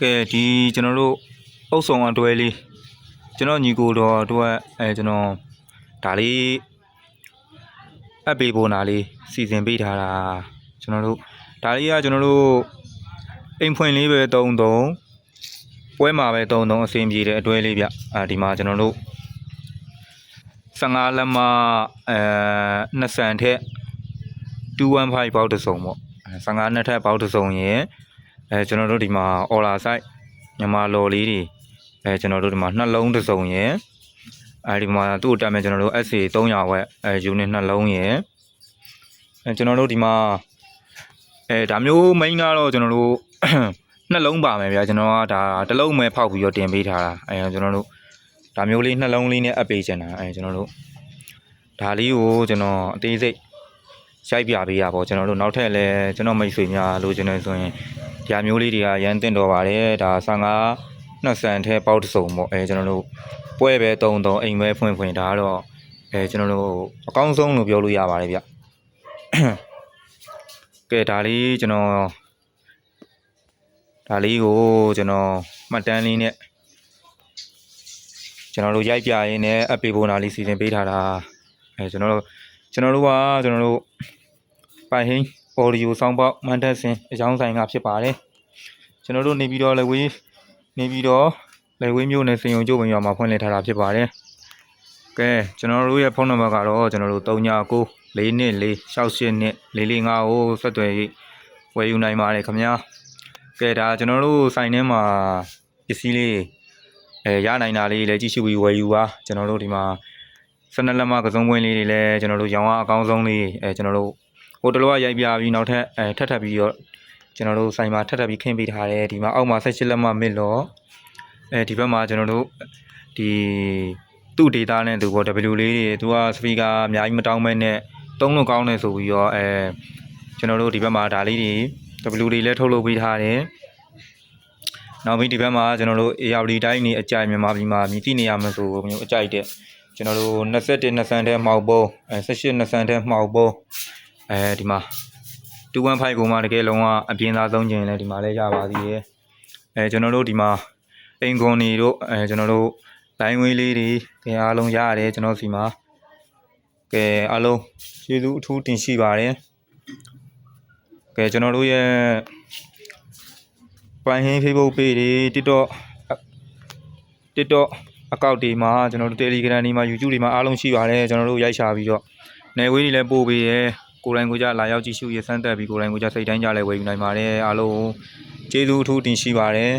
ကဲဒီကျွန်တော်တို့အုပ်ဆောင်အတွဲလေးကျွန်တော်ညီကိုတော်အတွက်ကျွန်တော်ဒါလေးအပ်ပေးပေါ်နာလေးစီစဉ်ပေးထားတာကျွန်တော်တို့ဒါလေးကကျွန်တော်တို့အိမ်ဖွင့်လေးပဲတုံပွဲမှာပဲတုံအဆင်ပြေတဲ့အတွဲလေးဗျဒီမှာကျွန်တော်တို့15လက်မ2ဆန်ထက်215ပေါက်တစ်စုံပေါ့15နှစ်ထက်ပေါက်တစ်စုံရင်ကျွန်တော်တို့ဒီမှာအော်လာဆိုင်မြန်မာလော်လေးတွေကျွန်တော်တို့ဒီမှာနှလုံးတစ်စုံရယ်ဒီမှာသူ့အတက်မဲ့ကျွန်တော်တို့ SA 300ဝက်unit နှလုံးရယ်ကျွန်တော်တို့ဒီမှာဒါမျိုး main ကတော့ကျွန်တော်တို့နှလုံးပါမယ်ဗျာကျွန်တော်ကဒါတစ်လုံးပဲဖောက်ပြီးတော့တင်ပေးထားတာကျွန်တော်တို့ဒါမျိုးလေးနှလုံးလေးနဲ့အပ်ပေးချင်တာကျွန်တော်တို့ဒါလေးကိုကျွန်တော်အသေးစိတ်ရိုက်ပြပေးရပါကျွန်တော်တို့နောက်ထပ်လည်းကျွန်တော်မိတ်ဆွေများလိုချင်နေဆိုရင်ဒီမျိုးလေးတွေကရန်တင်တော်ပါတယ်ဒါ15နှစ်ဆန်ထဲပေါက်တစ်စုံပေါ့ကျွန်တော်တို့ပွဲပဲတုံအိမ်ပဲဖွင့်ဒါကတော့ကျွန်တော်တို့အကောင်းဆုံးလို့ပြောလို့ရပါတယ်ဗျကဲဒါလေးကျွန်တော်ဒါလေးကိုကျွန်တော်မှတ်တမ်းလေးနဲ့ကျွန်တော်တို့ရိုက်ပြရင်းနဲ့အပေပေါ်နာလေးစီစဉ်ပေးထားတာကျွန်တော်တို့ကကျွန်တော်တို့ပိုင်ဟင်းအော်ဒီယိုဆောင်းပေါက်မန်တက်စင်အကြောင်းဆိုင်ကဖြစ်ပါတယ်ကျွန်တော်တို့နေပြီးတော့လက်ဝေးမျိုးနဲ့စင်ယုံကျိုးဝင်ရွာမှာဖွင့်လှစ်ထားတာဖြစ်ပါတယ်ကဲကျွန်တော်တို့ရဲ့ဖုန်းနံပါတ်ကတော့ကျွန်တော်တို့39 424 682 445ကိုဆက်သွယ်ဝယ်ယူနိုင်ပါတယ်ခင်ဗျာကဲဒါကျွန်တော်တို့ဆိုင်ထဲမှာပစ္စည်းလေးရနိုင်တာလေးလည်းကြည့်ရှုပြီးဝယ်ယူပါကျွန်တော်တို့ဒီမှာ12လက်မကစုံပွင့်လေးတွေလည်းကျွန်တော်တို့ရောင်းအားအကောင်းဆုံးလေးကျွန်တော်တို့ဟိုတလောကရိုက်ပြပြီးနောက်ထပ်ထပ်ပြီးတော့ကျွန်တော်တို့ဆိုင်မှာထပ်ပြီးခင်းပေးထားတယ်ဒီမှာအောက်မှာ18လက်မမစ်လောဒီဘက်မှာကျွန်တော်တို့ဒီသူ့ data နဲ့သူပေါ့ W လေးတွေသူက speaker အများကြီးမတောင်းမဲ့နဲ့သုံးလို့ကောင်းတယ်ဆိုပြီးတော့ကျွန်တော်တို့ဒီဘက်မှာဒါလေးတွေ W တွေလည်းထုတ်လုပ်ပေးထားတယ်နောက်ပြီးဒီဘက်မှာကျွန်တော်တို့ ARD တိုင်းနေအကြိုက်မြန်မာပြည်မှာမြည်တိနေရမှာဆိုမျိုးအကြိုက်တဲ့ကျွန်တော်တို့21 20ဆန်တဲ့မှောက်ပုံး18 20ဆန်တဲ့မှောက်ပုံးဒီမှာ215ကိုမှတကယ်လုံးဝအပြင်းသားဆုံးကျင်လဲဒီမှာလဲရပါသေးတယ်ကျွန်တော်တို့ဒီမှာအင်ကွန်နေတို့ကျွန်တော်တို့လိုင်းဝေးလေးတွေအားလုံးရရတယ်ကျွန်တော်စီမှာကဲအားလုံးကျေးဇူးအထူးတင်ရှိပါတယ်ကဲကျွန်တော်တို့ရဲ့ပိုင်ဟင်း Facebook page တွေ TikTok အကောင့်တွေမှာကျွန်တော်တို့ Telegram တွေမှာ YouTube တွေမှာအားလုံးရှိပါတယ်ကျွန်တော်တို့ရိုက်ရှာပြီးတော့နယ်ဝေးတွေလည်းပို့ပေးရဲကိုယ်တိုင်ကိုကြလာရောက်ကြည့်ရှုရစမ်းတက်ပြီးကိုယ်တိုင်ကိုကြစိတ်တိုင်းကြလဲဝယ်ယူနိုင်ပါတယ်အားလုံးကျေးဇူးအထူးတင်ရှိပါတယ်